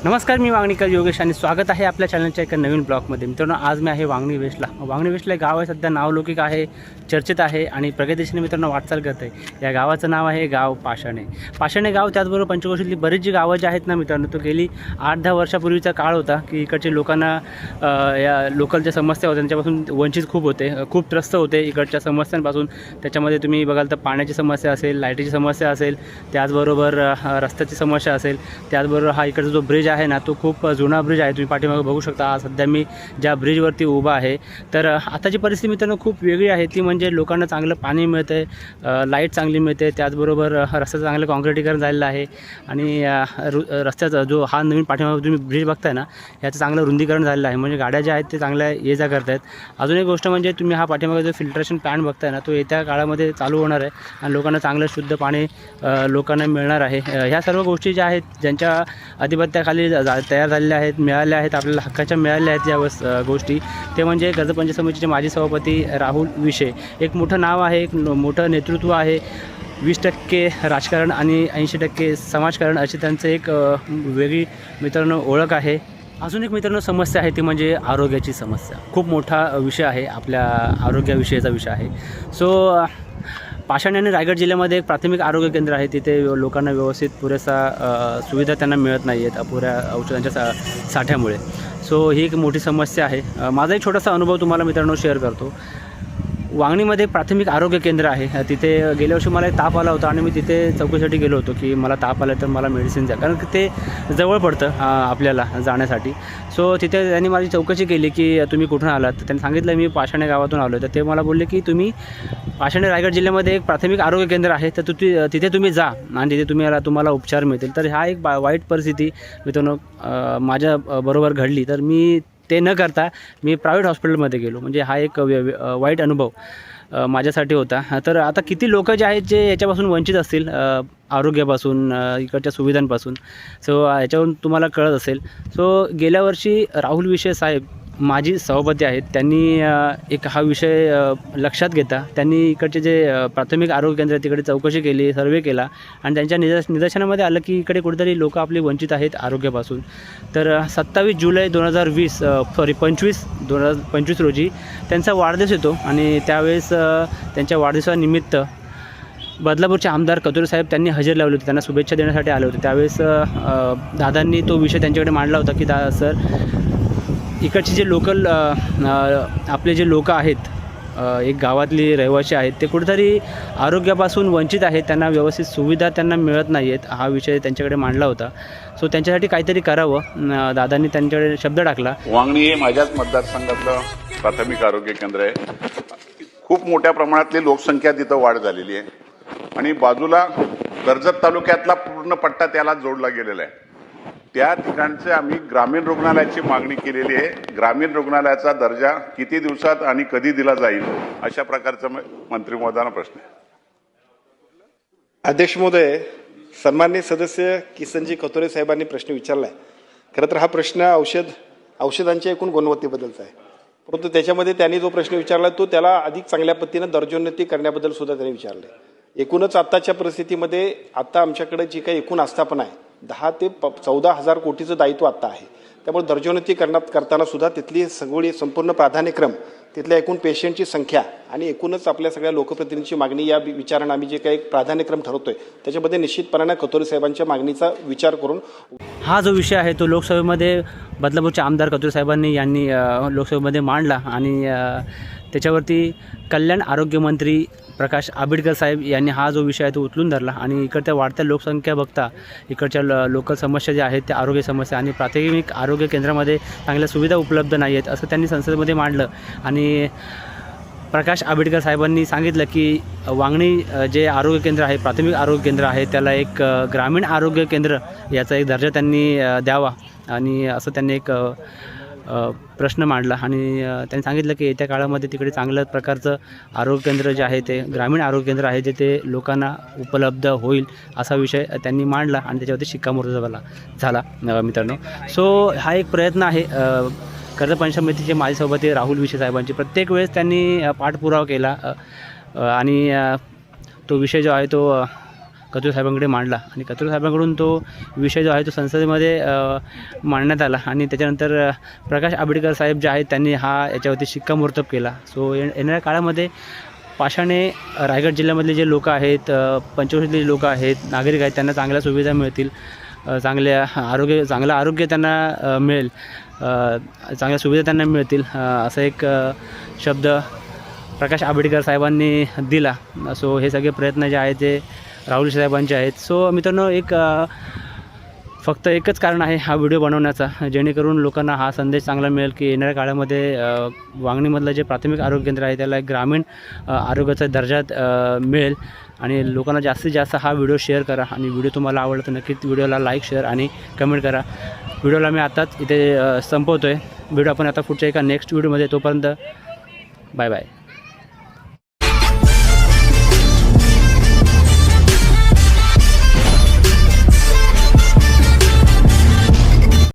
नमस्कार, मी वांगणीकर योगेश आणि स्वागत आहे आपल्या चॅनलच्या एका नवीन ब्लॉगमध्ये. मित्रांनो, आज मी आहे वांगणी वेस्टला. वांगणी वेस्टला गाव आहे, सध्या नावलौकिक आहे, चर्चेत आहे आणि प्रगतीशील मित्रांनो वाटचाल करत आहे. या गावाचं नाव आहे गाव पाषाणे. पाषाणे गाव, त्याचबरोबर पंचक्रोशीतली बरीच जी गावं जी आहेत ना मित्रांनो, तो गेली 8-10 वर्षापूर्वीचा काळ होता की इकडच्या लोकांना या लोकलच्या समस्या होत्या त्यांच्यापासून वंचित खूप होते, खूप त्रस्त होते इकडच्या समस्यांपासून. त्याच्यामध्ये तुम्ही बघाल तर पाण्याची समस्या असेल, लाईटीची समस्या असेल, त्याचबरोबर रस्त्याची समस्या असेल, त्याचबरोबर हा इकडचा जो ब्रिज आहे ना तो खूप जुना ब्रिज आहे. तुम्ही पाठीमागे बघू शकता. आज सध्या मी ज्या ब्रिजवरती उभा आहे, तर आताची परिस्थिती मित्रांनो खूप वेगळी आहे. ती म्हणजे लोकांना चांगलं पाणी मिळतं आहे, लाईट चांगली मिळते, त्याचबरोबर रस्त्याचं चांगलं काँक्रिटीकरण झालेलं आहे आणि रस्त्याचा जो हा नवीन पाठीमागे तुम्ही ब्रिज बघताय ना, याचं चांगलं रुंदीकरण झालेलं आहे. म्हणजे गाड्या ज्या आहेत ते चांगल्या ये जा करत आहेत. अजून एक गोष्ट म्हणजे तुम्ही हा पाठीमागे जो फिल्ट्रेशन प्लॅन्ट बघताय ना, तो येत्या काळामध्ये चालू होणार आहे आणि लोकांना चांगलं शुद्ध पाणी लोकांना मिळणार आहे. ह्या सर्व गोष्टी ज्या आहेत, ज्यांच्या अधिपत्याखाली तयार झालेल्या आहेत, मिळाल्या आहेत, आपल्याला हक्काच्या मिळाल्या आहेत या गोष्टी, ते म्हणजे कर्जत पंचायत समितीचे माजी सभापती राहुल विशे. एक मोठं नाव आहे, एक मोठं नेतृत्व आहे. 20% राजकारण आणि 80% समाजकारण अशी त्यांचं एक वेगळी मित्रांनो ओळख आहे. अजून एक मित्रांनो समस्या आहे ती म्हणजे आरोग्याची समस्या. खूप मोठा विषय आहे, आपल्या आरोग्याविषयीचा विषय आहे. सो पाषाण आणि रायगड जिल्ह्यामध्ये एक प्राथमिक आरोग्य केंद्र आहे. तिथे लोकांना व्यवस्थित पुरेसा सुविधा त्यांना मिळत नाही आहेत अपुऱ्या औषधांच्या साठ्यामुळे. सो ही एक मोठी समस्या आहे. माझा एक छोटासा अनुभव तुम्हाला मित्रांनो शेअर करतो. वांगणीमध्ये प्राथमिक आरोग्य केंद्र आहे. तिथे गेल्या वर्षी मला एक ताप आला होता आणि मी तिथे चौकशीसाठी गेलो होतो की मला ताप आला तर मला मेडिसिन द्या, कारण ते जवळ पडतं आपल्याला जाण्यासाठी. सो तिथे त्यांनी माझी चौकशी केली की तुम्ही कुठून आलात, तर त्यांनी सांगितलं मी पाषाणे गावातून आलो. तर ते मला बोलले की तुम्ही पाषाणे रायगड जिल्ह्यामध्ये एक प्राथमिक आरोग्य केंद्र आहे, तर तिथे तुम्ही जा आणि तिथे तुम्हाला उपचार मिळतील. तर हा एक वाईट परिस्थिती मित्रांनो माझ्या बरोबर घडली. तर मी ते न करता मी प्रायव्हेट हॉस्पिटलमध्ये गेलो. म्हणजे हा एक वाईट अनुभव माझ्यासाठी होता. तर आता किती लोक जे आहेत जे याच्यापासून वंचित असतील, आरोग्यापासून, इकडच्या सुविधांपासून. सो याच्यावरून तुम्हाला कळत असेल. सो गेल्या वर्षी राहुल विशे साहेब माजी सभापती आहेत, त्यांनी एक हा विषय लक्षात घेता त्यांनी इकडचे जे प्राथमिक आरोग्य केंद्र आहे तिकडे चौकशी केली, सर्वे केला आणि त्यांच्या निदर्शनामध्ये आलं की इकडे कुठेतरी लोक आपली वंचित आहेत आरोग्यापासून. तर 27 जुलै 2025 रोजी त्यांचा वाढदिवस येतो आणि त्यावेळेस त्यांच्या वाढदिवसानिमित्त बदलापूरचे आमदार कतुरे साहेब त्यांनी हजेरी लावली होती, त्यांना शुभेच्छा देण्यासाठी आले होते. त्यावेळेस दादांनी तो विषय त्यांच्याकडे मांडला होता की सर, इकडचे जे लोकल आपले जे लोक आहेत, एक गावातली रहिवासी आहेत, ते कुठेतरी आरोग्यापासून वंचित आहेत, त्यांना व्यवस्थित सुविधा त्यांना मिळत नाही आहेत. हा विषय त्यांच्याकडे मांडला होता. सो त्यांच्यासाठी काहीतरी करावं, दादांनी त्यांच्याकडे शब्द टाकला. वांगणी हे माझ्याच मतदारसंघातलं प्राथमिक आरोग्य केंद्र आहे. खूप मोठ्या प्रमाणातली लोकसंख्या तिथं वाढ झालेली आहे आणि बाजूला कर्जत तालुक्यातला पूर्ण पट्टा त्याला जोडला गेलेला आहे. त्या ठिकाणचे आम्ही ग्रामीण रुग्णालयाची मागणी केलेली आहे. ग्रामीण रुग्णालयाचा दर्जा किती दिवसात आणि कधी दिला जाईल, अशा प्रकारचा मंत्री महोदयांना प्रश्न आहे. अध्यक्ष महोदय, सन्माननीय सदस्य किसनजी कतोरे साहेबांनी प्रश्न विचारला आहे. खरं तर हा प्रश्न औषधांच्या एकूण गुणवत्तेबद्दलचा आहे, परंतु त्याच्यामध्ये त्यांनी जो प्रश्न विचारला तो त्याला अधिक चांगल्या पद्धतीनं दर्जोन्नती करण्याबद्दल सुद्धा त्यांनी विचारलं आहे. एकूणच आत्ताच्या परिस्थितीमध्ये आता आमच्याकडे जी काही एकूण आस्थापना आहे 10 ते 14,000 कोटीचं दायित्व आत्ता आहे. त्यामुळे दर्जोन्नती करताना सुद्धा तिथली संपूर्ण प्राधान्यक्रम, तिथल्या एकूण पेशंटची संख्या आणि एकूणच आपल्या सगळ्या लोकप्रतिनिधींची मागणी या विचारानं आम्ही जे काही प्राधान्यक्रम ठरवतोय त्याच्यामध्ये निश्चितपणाने कतोरे साहेबांच्या मागणीचा विचार करून हा जो विषय आहे तो लोकसभेमध्ये बदलापूरचे आमदार कतोरे साहेबांनी लोकसभेमध्ये मांडला आणि त्याच्यावरती कल्याण आरोग्यमंत्री प्रकाश आंबेडकर साहेब यांनी हा जो विषय आहे तो उचलून धरला आणि इकडच्या वाढत्या लोकसंख्या बघता इकडच्या लोकल समस्या ज्या आहेत त्या आरोग्य समस्या आणि प्राथमिक आरोग्य केंद्रामध्ये चांगल्या सुविधा उपलब्ध नाही आहेत असं त्यांनी संसदेमध्ये मांडलं. आणि प्रकाश आंबेडकर साहेबांनी सांगितलं की वांगणी जे आरोग्य केंद्र आहे, प्राथमिक आरोग्य केंद्र आहे, त्याला एक ग्रामीण आरोग्य केंद्र याचा एक दर्जा त्यांनी द्यावा आणि असं त्यांनी एक प्रश्न मांडला. आणि त्यांनी सांगितलं की येत्या काळामध्ये तिकडे चांगल्या प्रकारचं आरोग्य केंद्र जे आहे ते ग्रामीण आरोग्य केंद्र आहे जे ते लोकांना उपलब्ध होईल असा विषय त्यांनी मांडला आणि त्याच्यावरती शिक्कामोर्तब झाला मित्रांनो. सो हा एक प्रयत्न आहे कर्जत पंचायत समितीचे माजी सभापती राहुल विशे साहेबांची. प्रत्येक वेळेस त्यांनी पाठपुरावा केला आणि तो विषय जो आहे तो कत्रे साहेबांकडे मांडला आणि कत्रे साहेबांकडून तो विषय जो आहे तो संसदेमध्ये मांडण्यात आला आणि त्याच्यानंतर प्रकाश आंबेडकर साहेब जे आहेत त्यांनी याच्यावरती शिक्कामोर्तब केला. सो येणाऱ्या काळामध्ये पाशाने रायगड जिल्ह्यामधले जे लोक आहेत, पंचवटीतले लोक आहेत, नागरिक आहेत, त्यांना चांगल्या सुविधा मिळतील, चांगलं आरोग्य त्यांना मिळेल, चांगल्या सुविधा त्यांना मिळतील असा एक शब्द प्रकाश आंबेडकर साहेबांनी दिला. सो हे सगळे प्रयत्न जे आहेत ते राहुल साहेबांचे आहेत. सो मित्रांनो, फक्त एकच कारण आहे हा व्हिडिओ बनवण्याचा, जेणेकरून लोकांना हा संदेश चांगला मिळेल की येणाऱ्या काळामध्ये वांगणीमधलं जे प्राथमिक आरोग्य केंद्र आहे त्याला एक ग्रामीण आरोग्याचा दर्जा मिळेल. आणि लोकांना जास्तीत जास्त हा व्हिडिओ शेअर करा आणि व्हिडिओ तुम्हाला आवडला तर नक्कीच व्हिडिओला लाईक, शेअर आणि कमेंट करा. व्हिडिओला मी आताच इथे संपवतो आहे. व्हिडिओ आपण आता पुढच्या एका नेक्स्ट व्हिडिओमध्ये, तोपर्यंत बाय बाय.